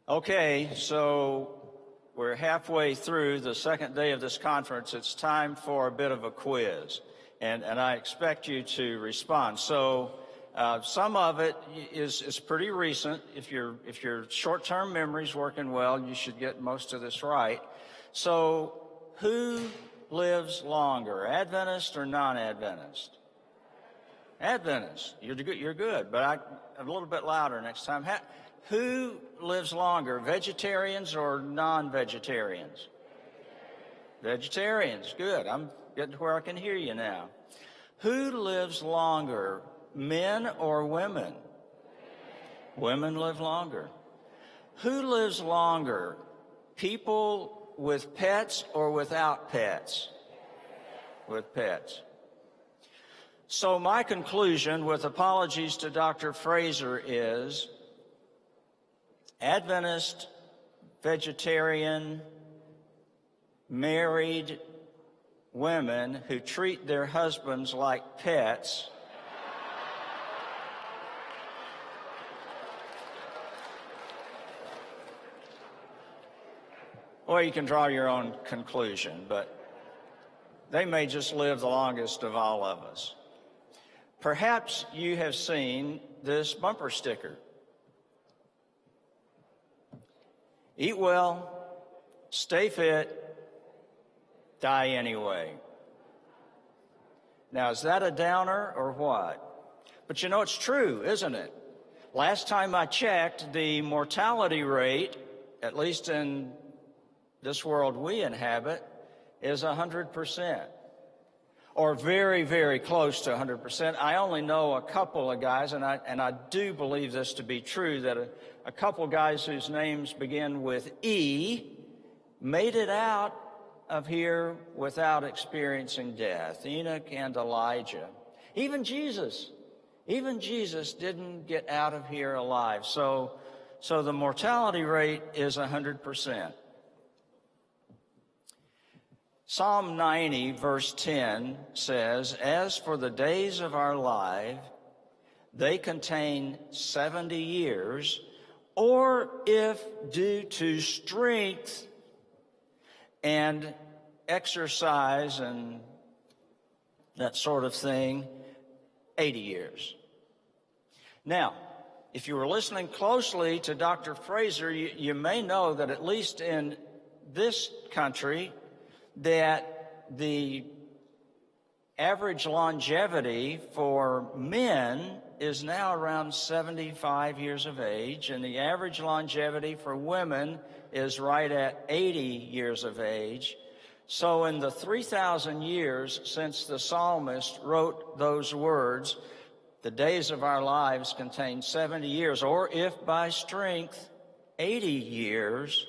Okay, so we're halfway through the second day of this conference. It's time for a bit of a quiz, and I expect you to respond. So some of it is pretty recent. If your short-term memory's working well, you should get most of this right. So who lives longer, Adventist or non-Adventist? Adventist. You're good, but a little bit louder next time. Who lives longer, vegetarians or non-vegetarians? Vegetarians. Good. I'm getting to where I can hear you now. Who lives longer, men or women? Women live longer. Who lives longer, people with pets or without pets? With pets. So my conclusion, with apologies to Dr. Fraser, is Adventist, vegetarian, married women who treat their husbands like pets well, you can draw your own conclusion, but they may just live the longest of all of us. Perhaps you have seen this bumper sticker. Eat well, stay fit, die anyway. Now, is that a downer or what? But you know, it's true, isn't it? Last time I checked, the mortality rate, at least in this world we inhabit, is 100%. Or very, very close to 100%. I only know a couple of guys, and I do believe this to be true, that a couple guys whose names begin with E made it out of here without experiencing death. Enoch and Elijah. Even Jesus didn't get out of here alive. So the mortality rate is 100%. Psalm 90, verse 10 says, "As for the days of our life, they contain 70 years, or if due to strength and exercise and that sort of thing, 80 years. Now, if you were listening closely to Dr. Fraser, you may know that at least in this country, that the average longevity for men is now around 75 years of age, and the average longevity for women is right at 80 years of age. So in the 3,000 years since the psalmist wrote those words, the days of our lives contain 70 years, or if by strength, 80 years,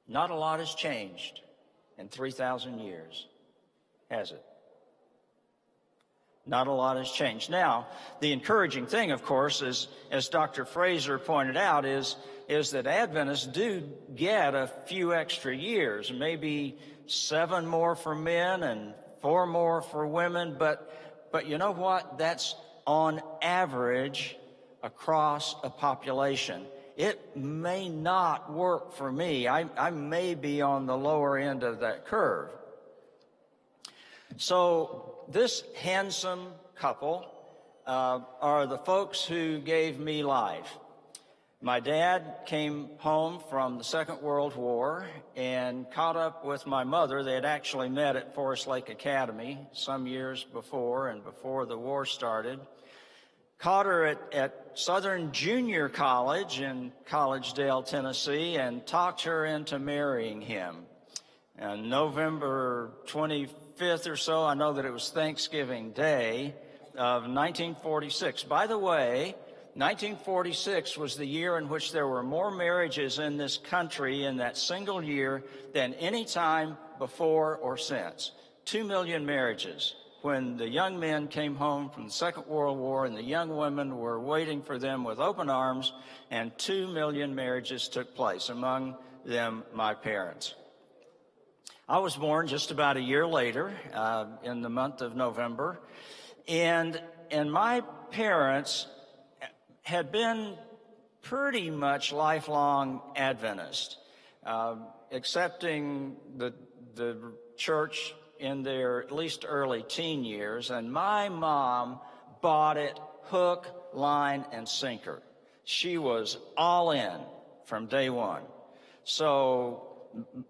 not a lot has changed in 3,000 years, has it? Not a lot has changed. Now, the encouraging thing, of course, is, as Dr. Fraser pointed out, is that Adventists do get a few extra years, maybe 7 more for men and 4 more for women, but you know what? That's on average across a population. It may not work for me. I may be on the lower end of that curve. So this handsome couple are the folks who gave me life. My dad came home from the Second World War and caught up with my mother. They had actually met at Forest Lake Academy some years before and before the war started. Caught her at Southern Junior College in Collegedale, Tennessee, and talked her into marrying him. On November 25th or so, I know that it was Thanksgiving Day of 1946. By the way, 1946 was the year in which there were more marriages in this country in that single year than any time before or since. 2 million marriages. When the young men came home from the Second World War and the young women were waiting for them with open arms, and 2 million marriages took place, among them my parents. I was born just about a year later, in the month of November, and my parents had been pretty much lifelong Adventist, accepting the church in their at least early teen years, and my mom bought it hook, line, and sinker. She was all in from day one. So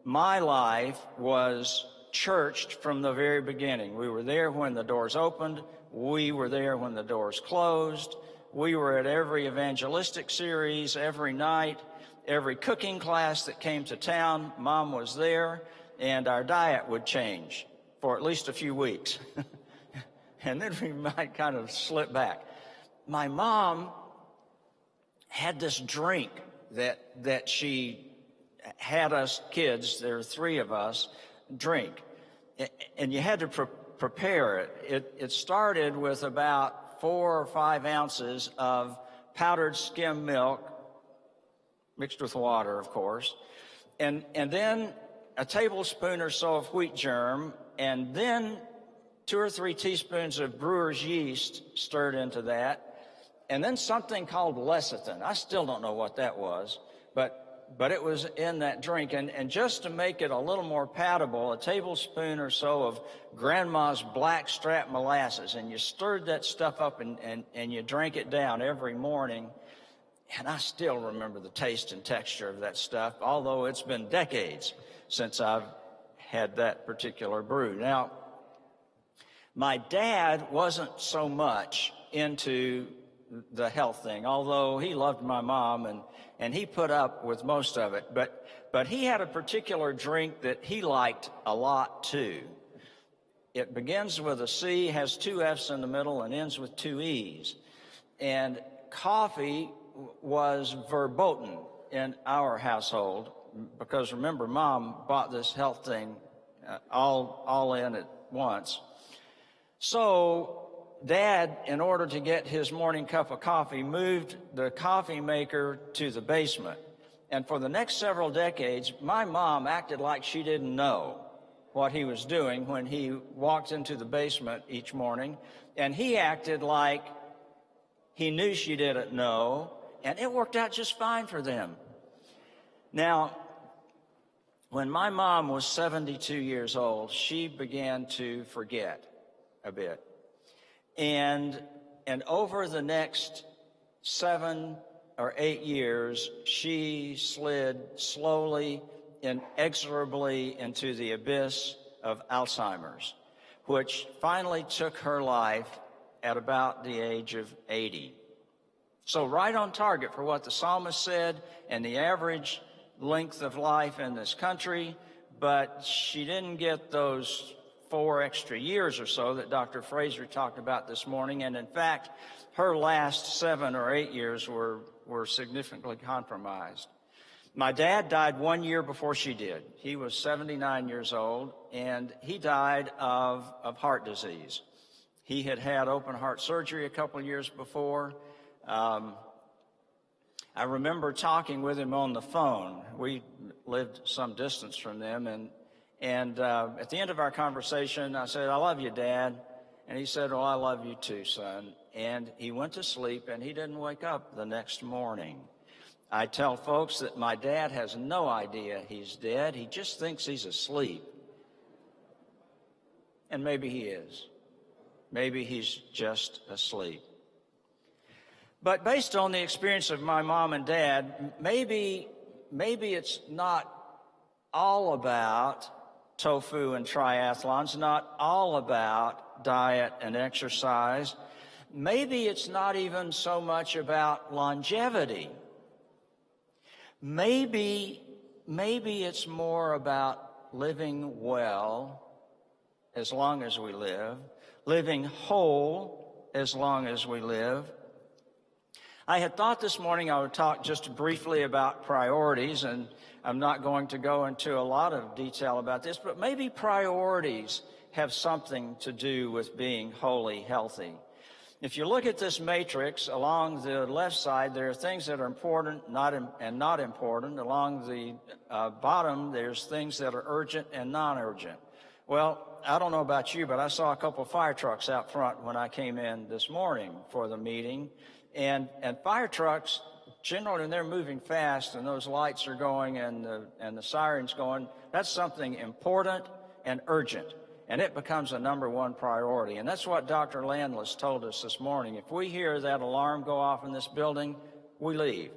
my life was churched from the very beginning. We were there when the doors opened. We were there when the doors closed. We were at every evangelistic series, every night, every cooking class that came to town. Mom was there, and our diet would change for at least a few weeks. And then we might kind of slip back. My mom had this drink that she had us kids, there are 3 of us, drink. And you had to prepare it. It started with about 4 or 5 ounces of powdered skim milk, mixed with water, of course, and then a tablespoon or so of wheat germ, and then 2 or 3 teaspoons of brewer's yeast stirred into that, and then something called lecithin. I still don't know what that was, but it was in that drink. And just to make it a little more palatable, a tablespoon or so of Grandma's blackstrap molasses, and you stirred that stuff up and you drank it down every morning. And I still remember the taste and texture of that stuff, although it's been decades since I've had that particular brew. Now, my dad wasn't so much into the health thing, although he loved my mom and he put up with most of it. But he had a particular drink that he liked a lot too. It begins with a C, has 2 F's in the middle, and ends with 2 E's. And coffee was verboten in our household because, remember, Mom bought this health thing all in at once. So Dad, in order to get his morning cup of coffee, moved the coffee maker to the basement. And for the next several decades, my mom acted like she didn't know what he was doing when he walked into the basement each morning. And he acted like he knew she didn't know, and it worked out just fine for them. Now, when my mom was 72 years old, she began to forget a bit. And over the next 7 or 8 years, she slid slowly, inexorably into the abyss of Alzheimer's, which finally took her life at about the age of 80. So right on target for what the psalmist said and the average length of life in this country, but she didn't get those 4 extra years or so that Dr. Fraser talked about this morning. And in fact, her last 7 or 8 years were significantly compromised. My dad died 1 year before she did. He was 79 years old, and he died of heart disease. He had had open heart surgery a couple of years before. I remember talking with him on the phone. We lived some distance from them, and at the end of our conversation, I said, "I love you, Dad." And he said, "Well, I love you too, son." And he went to sleep, and he didn't wake up the next morning. I tell folks that my dad has no idea he's dead. He just thinks he's asleep. And maybe he is. Maybe he's just asleep. But based on the experience of my mom and dad, maybe it's not all about tofu and triathlons, not all about diet and exercise. Maybe it's not even so much about longevity. Maybe it's more about living well as long as we live, living whole as long as we live. I had thought this morning I would talk just briefly about priorities, and I'm not going to go into a lot of detail about this, but maybe priorities have something to do with being wholly healthy. If you look at this matrix, along the left side, there are things that are important and not important. Along the bottom, there's things that are urgent and non-urgent. Well, I don't know about you, but I saw a couple of fire trucks out front when I came in this morning for the meeting. And fire trucks generally when they're moving fast and those lights are going and the siren's going, that's something important and urgent. And it becomes a number one priority. And that's what Dr. Landless told us this morning. If we hear that alarm go off in this building, we leave.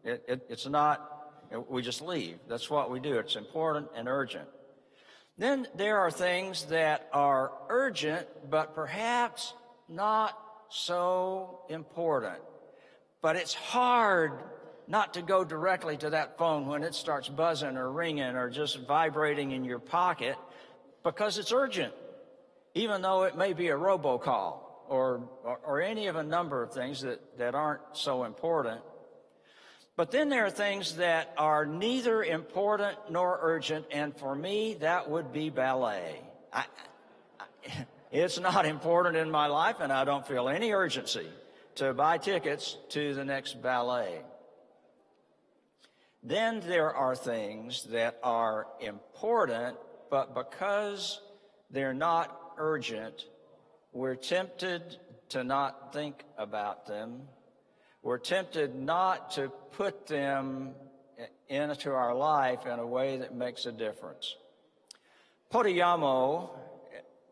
It's not, we just leave. That's what we do. It's important and urgent. Then there are things that are urgent, but perhaps not so important. But it's hard not to go directly to that phone when it starts buzzing or ringing or just vibrating in your pocket, because it's urgent, even though it may be a robocall or any of a number of things that aren't so important. But then there are things that are neither important nor urgent, and for me, that would be ballet. It's not important in my life, and I don't feel any urgency to buy tickets to the next ballet. Then there are things that are important, but because they're not urgent, we're tempted to not think about them. We're tempted not to put them into our life in a way that makes a difference. Podiyamo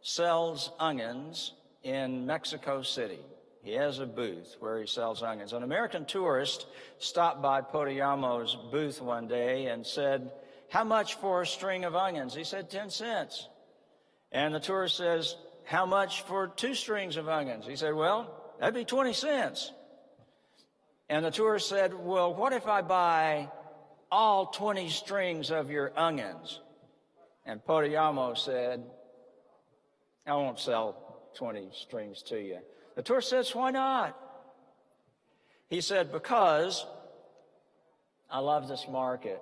sells onions in Mexico City. He has a booth where he sells onions. An American tourist stopped by Podiyamo's booth one day and said, "How much for a string of onions?" He said, 10 cents. And the tourist says, "How much for 2 strings of onions?" He said, "Well, that'd be 20 cents. And the tourist said, "Well, what if I buy all 20 strings of your onions?" And Podiyamo said, "I won't sell 20 strings to you." The tourist says, "Why not?" He said, "Because I love this market.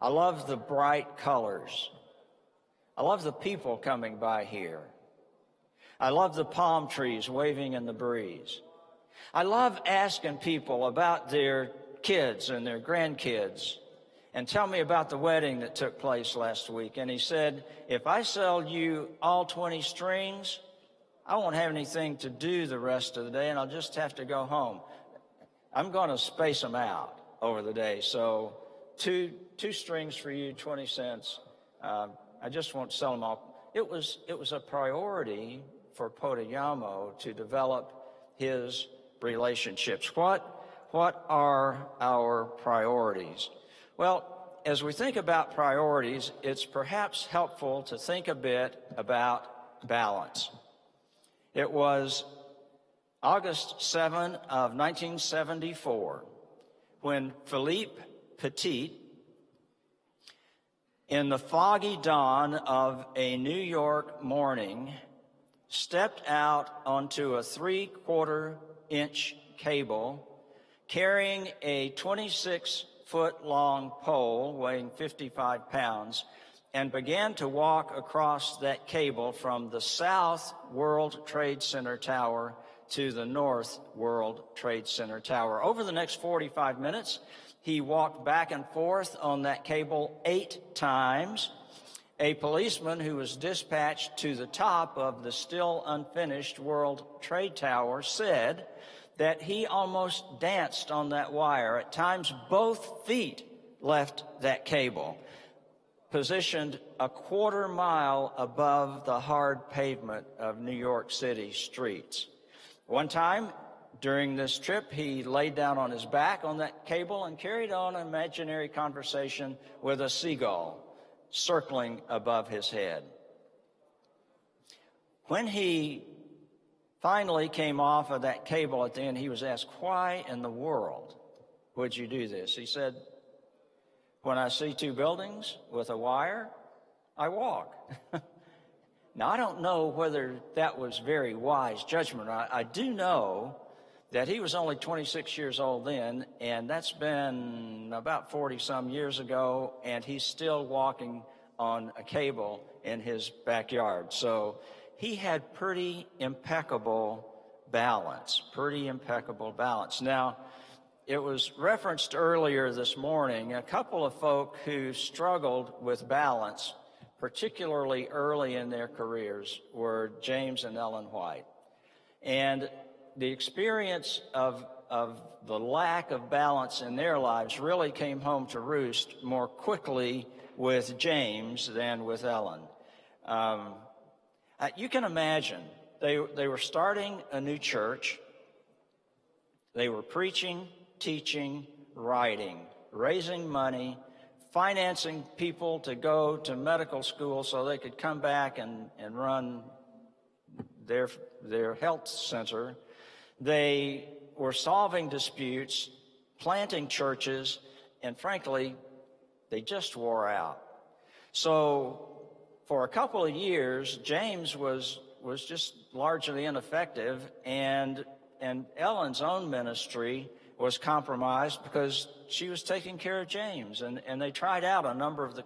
I love the bright colors. I love the people coming by here. I love the palm trees waving in the breeze. I love asking people about their kids and their grandkids and tell me about the wedding that took place last week." And he said, "If I sell you all 20 strings, I won't have anything to do the rest of the day, and I'll just have to go home. I'm going to space them out over the day. So two strings for you, 20 cents. I just won't sell them all." It was a priority for Podiyamo to develop his relationships. What are our priorities? Well, as we think about priorities, it's perhaps helpful to think a bit about balance. It was August 7 of 1974 when Philippe Petit, in the foggy dawn of a New York morning, stepped out onto a 3/4-inch cable carrying a 26-foot-long pole weighing 55 pounds and began to walk across that cable from the South World Trade Center Tower to the North World Trade Center Tower. Over the next 45 minutes, he walked back and forth on that cable 8 times. A policeman who was dispatched to the top of the still unfinished World Trade Tower said that he almost danced on that wire. At times, both feet left that cable, positioned a 1/4 mile above the hard pavement of New York City streets. One time during this trip, he laid down on his back on that cable and carried on an imaginary conversation with a seagull circling above his head. When he finally came off of that cable at the end, he was asked, "Why in the world would you do this?" He said, "When I see 2 buildings with a wire, I walk." Now, I don't know whether that was very wise judgment. I do know that he was only 26 years old then, and that's been about 40-some years ago, and he's still walking on a cable in his backyard. So he had pretty impeccable balance. Now, it was referenced earlier this morning, a couple of folk who struggled with balance, particularly early in their careers, were James and Ellen White. And the experience of the lack of balance in their lives really came home to roost more quickly with James than with Ellen. You can imagine, they were starting a new church. They were preaching, teaching, writing, raising money, financing people to go to medical school so they could come back and run their health center. They were solving disputes, planting churches, and frankly, they just wore out. So for a couple of years, James was just largely ineffective, and Ellen's own ministry was compromised because she was taking care of James. And they tried out a number of the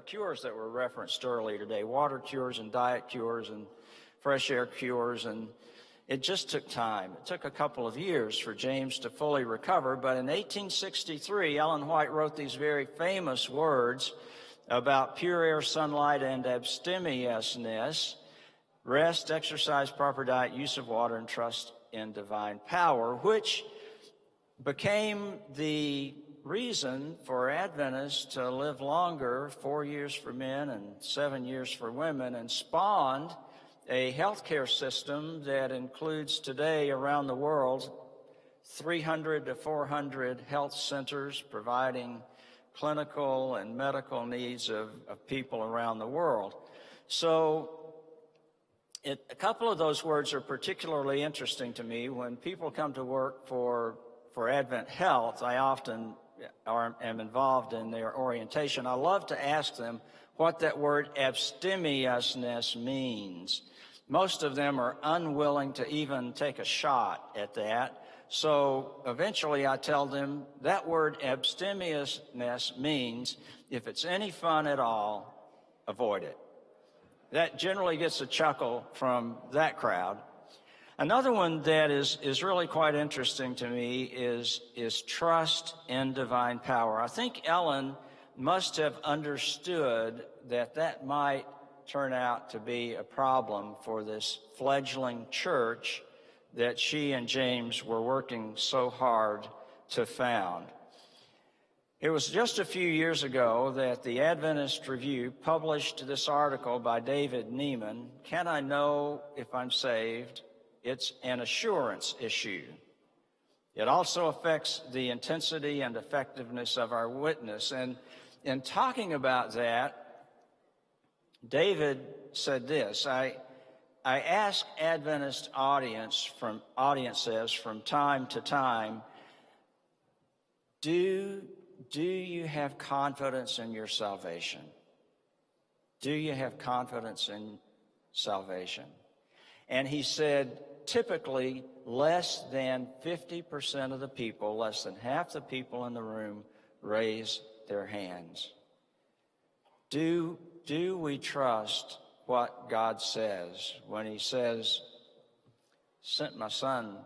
cures that were referenced earlier today, water cures and diet cures and fresh air cures, and it just took time. It took a couple of years for James to fully recover, but in 1863, Ellen White wrote these very famous words about pure air, sunlight, and abstemiousness: rest, exercise, proper diet, use of water, and trust in divine power, which became the reason for Adventists to live longer, 4 years for men and 7 years for women, and spawned a healthcare system that includes today around the world 300 to 400 health centers providing clinical and medical needs of people around the world. So a couple of those words are particularly interesting to me. When people come to work for Advent Health, I often am involved in their orientation. I love to ask them what that word abstemiousness means. Most of them are unwilling to even take a shot at that. So eventually I tell them that word abstemiousness means if it's any fun at all, avoid it. That generally gets a chuckle from that crowd. Another one that is really quite interesting to me is trust in divine power. I think Ellen must have understood that might turn out to be a problem for this fledgling church that she and James were working so hard to found. It was just a few years ago that the Adventist Review published this article by David Neiman, "Can I Know If I'm Saved? It's an Assurance Issue. It also affects the intensity and effectiveness of our witness." And in talking about that, David said this: I ask Adventist audiences from time to time, do you have confidence in your salvation? Do you have confidence in salvation? And he said, typically less than 50% of the people, less than half the people in the room, raise their hands. Do we trust what God says when he says, "Sent my son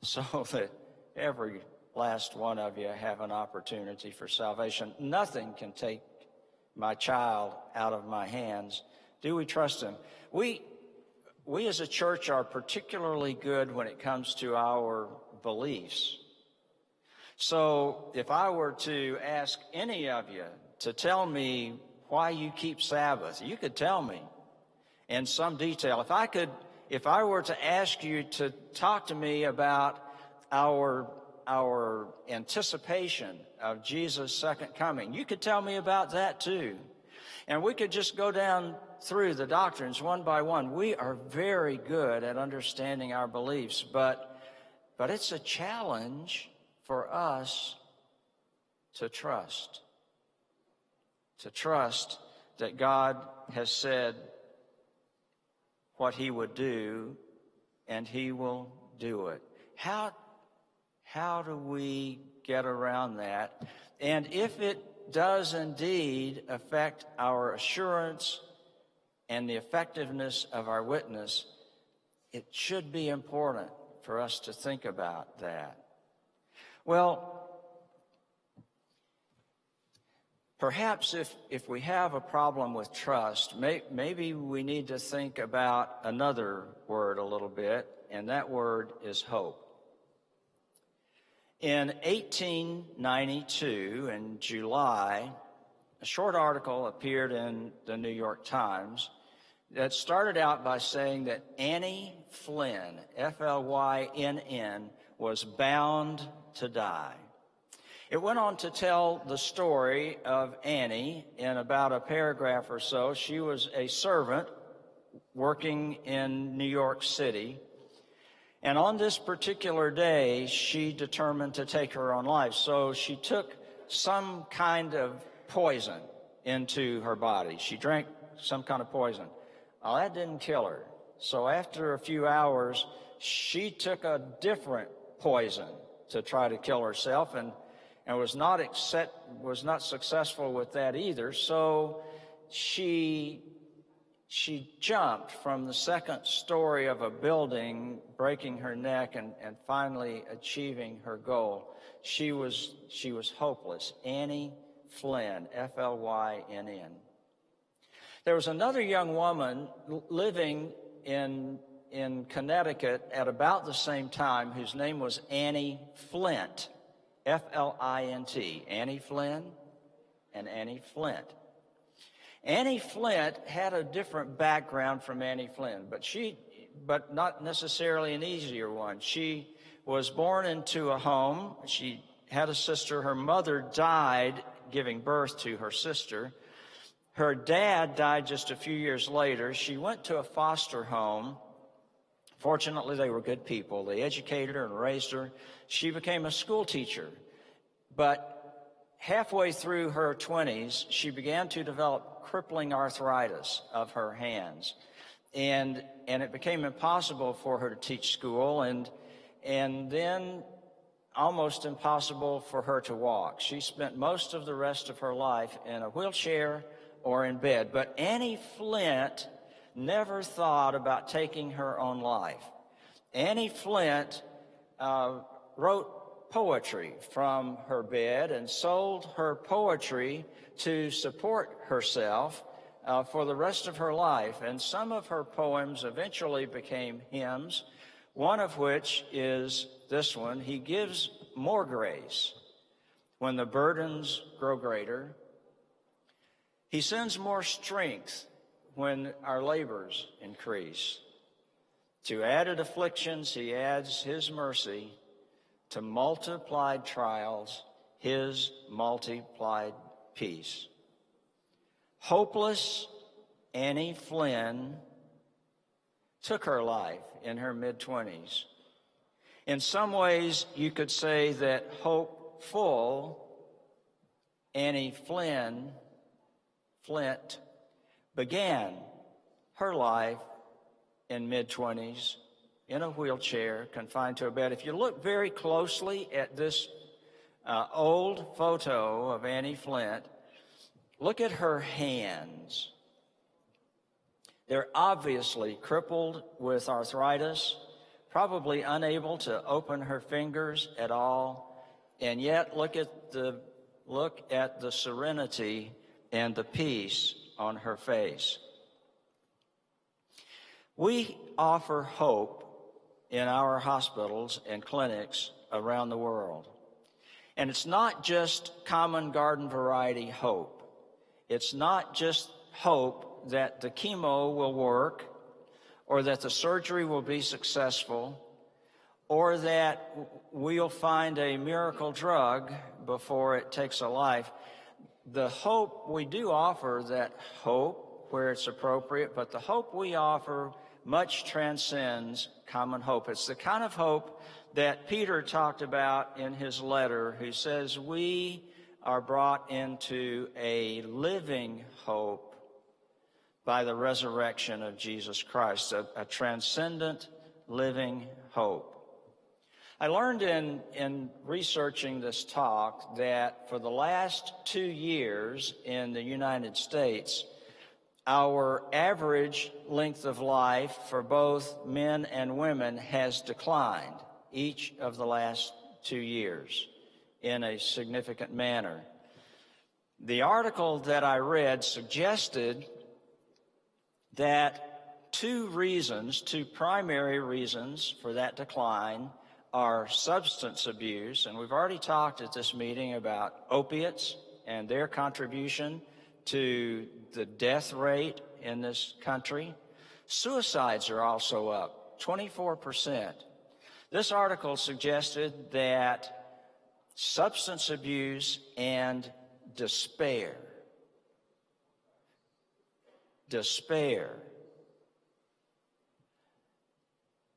so that every last one of you have an opportunity for salvation. Nothing can take my child out of my hands." Do we trust him? We as a church are particularly good when it comes to our beliefs. So if I were to ask any of you to tell me why you keep Sabbath, you could tell me in some detail. If I were to ask you to talk to me about our anticipation of Jesus' second coming, you could tell me about that too. And we could just go down through the doctrines one by one. We are very good at understanding our beliefs, but it's a challenge for us to trust. To trust that God has said what he would do, and he will do it. How do we get around that? And if it does indeed affect our assurance and the effectiveness of our witness, it should be important for us to think about that. Well, perhaps if we have a problem with trust, maybe we need to think about another word a little bit, and that word is hope. In 1892, in July, a short article appeared in the New York Times that started out by saying that Annie Flynn, Flynn, was bound to die. It went on to tell the story of Annie in about a paragraph or so. She was a servant working in New York City, and on this particular day, she determined to take her own life. So she took some kind of poison into her body. She drank some kind of poison. Well, that didn't kill her. So after a few hours, she took a different poison to try to kill herself, and was not successful with that either. So she jumped from the second story of a building, breaking her neck and finally achieving her goal. She was hopeless. Annie Flynn, Flynn. There was another young woman living in Connecticut at about the same time whose name was Annie Flint, Flint, Annie Flynn and Annie Flint. Annie Flint had a different background from Annie Flynn, but not necessarily an easier one. She was born into a home. She had a sister. Her mother died giving birth to her sister. Her dad died just a few years later. She went to a foster home. Fortunately, they were good people. They educated her and raised her. She became a school teacher. But halfway through her 20s, she began to develop crippling arthritis of her hands. And it became impossible for her to teach school, and then almost impossible for her to walk. She spent most of the rest of her life in a wheelchair or in bed. But Annie Flint never thought about taking her own life. Annie Flint wrote poetry from her bed and sold her poetry to support herself for the rest of her life. And some of her poems eventually became hymns, one of which is this one: He gives more grace when the burdens grow greater. He sends more strength when our labors increase. To added afflictions, he adds his mercy. To multiplied trials, his multiplied peace. Hopeless Annie Flynn took her life in her mid-20s. In some ways, you could say that hopeful Annie Flint began her life in mid-20s in a wheelchair, confined to a bed. If you look very closely at this old photo of Annie Flint, look at her hands. They're obviously crippled with arthritis, probably unable to open her fingers at all, and yet look at the serenity and the peace on her face. We offer hope in our hospitals and clinics around the world. And it's not just common garden variety hope. It's not just hope that the chemo will work, or that the surgery will be successful, or that we'll find a miracle drug before it takes a life. The hope we do offer, that hope where it's appropriate, but the hope we offer much transcends common hope. It's the kind of hope that Peter talked about in his letter, who says we are brought into a living hope by the resurrection of Jesus Christ, a transcendent living hope. I learned in researching this talk that for the last 2 years in the United States, our average length of life for both men and women has declined each of the last 2 years in a significant manner. The article that I read suggested that two primary reasons for that decline are substance abuse, and we've already talked at this meeting about opiates and their contribution to the death rate in this country. Suicides are also up 24%. This article suggested that substance abuse and despair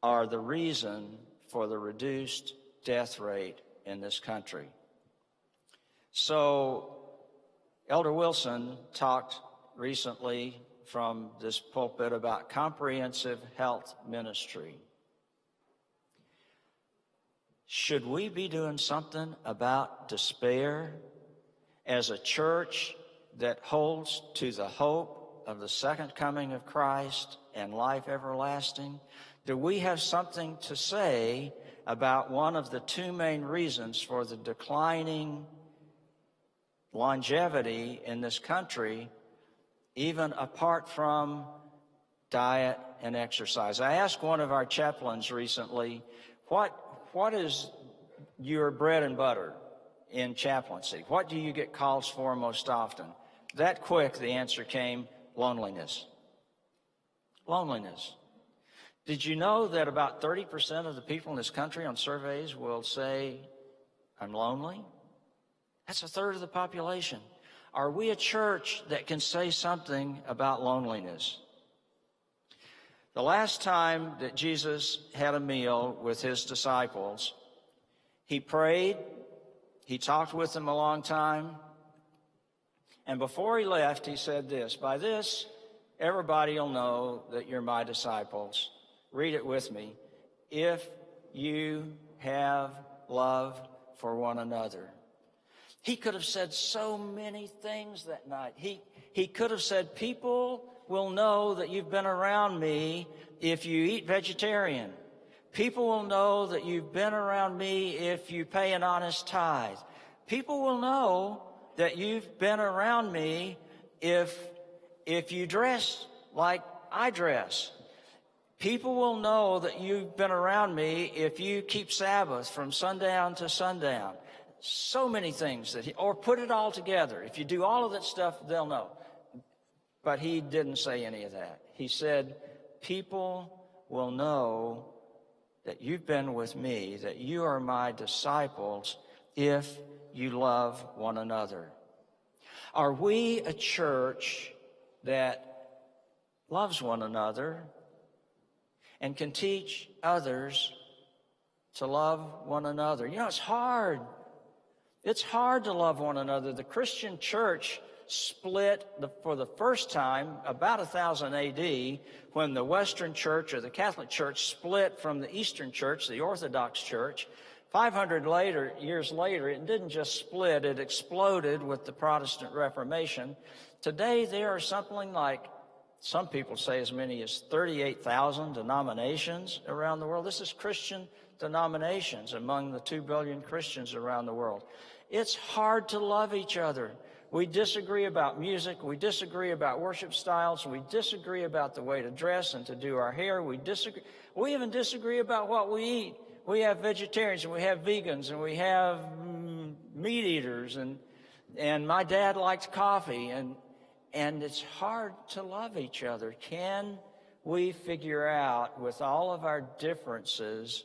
are the reason for the reduced death rate in this country. So Elder Wilson talked recently from this pulpit about comprehensive health ministry. Should we be doing something about despair as a church that holds to the hope of the second coming of Christ and life everlasting? Do we have something to say about one of the two main reasons for the declining longevity in this country, even apart from diet and exercise? I asked one of our chaplains recently, what is your bread and butter in chaplaincy? What do you get calls for most often? That quick, the answer came, loneliness. Loneliness. Did you know that about 30% of the people in this country on surveys will say, I'm lonely? That's a third of the population. Are we a church that can say something about loneliness? The last time that Jesus had a meal with his disciples, he prayed, he talked with them a long time, and before he left, he said this, by this, everybody will know that you're my disciples. Read it with me. If you have love for one another. He could have said so many things that night. He could have said, people will know that you've been around me if you eat vegetarian. People will know that you've been around me if you pay an honest tithe. People will know that you've been around me if you dress like I dress. People will know that you've been around me if you keep Sabbath from sundown to sundown. So many things or put it all together. If you do all of that stuff, they'll know. But he didn't say any of that. He said, people will know that you've been with me, that you are my disciples if you love one another. Are we a church that loves one another and can teach others to love one another? You know, it's hard. It's hard to love one another. The Christian church split for the first time about 1000 AD when the Western Church or the Catholic Church split from the Eastern Church, the Orthodox Church. 500 years later, it didn't just split, it exploded with the Protestant Reformation. Today, there are something like, some people say as many as 38,000 denominations around the world. This is Christian denominations among the 2 billion Christians around the world. It's hard to love each other. We disagree about music. We disagree about worship styles. We disagree about the way to dress and to do our hair. We even disagree about what we eat. We have vegetarians and we have vegans and we have meat eaters and my dad likes coffee and it's hard to love each other. Can we figure out with all of our differences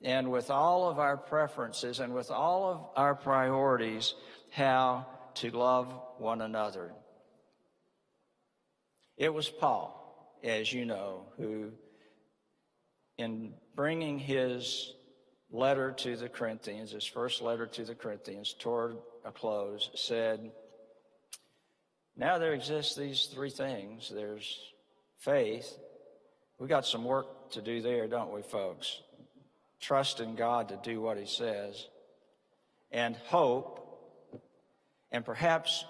and with all of our preferences and with all of our priorities how to love one another? It was Paul, as you know, who in bringing his letter to the Corinthians, his first letter to the Corinthians, toward a close, said, now there exists these three things. There's faith. We got some work to do there, don't we, folks? Trust in God to do what he says. And hope. And perhaps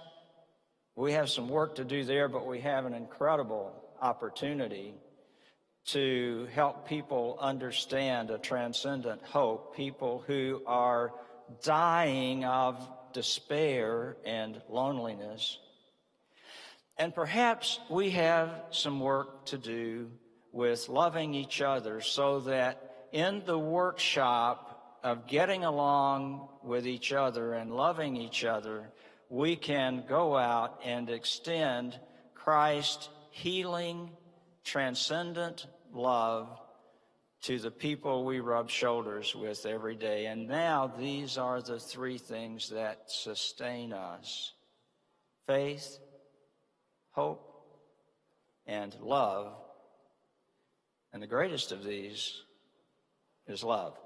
we have some work to do there, but we have an incredible opportunity to help people understand a transcendent hope, people who are dying of despair and loneliness. And perhaps we have some work to do with loving each other so that in the workshop of getting along with each other and loving each other, we can go out and extend Christ's healing, transcendent love to the people we rub shoulders with every day. And now these are the three things that sustain us: faith, hope, and love. And the greatest of these is love.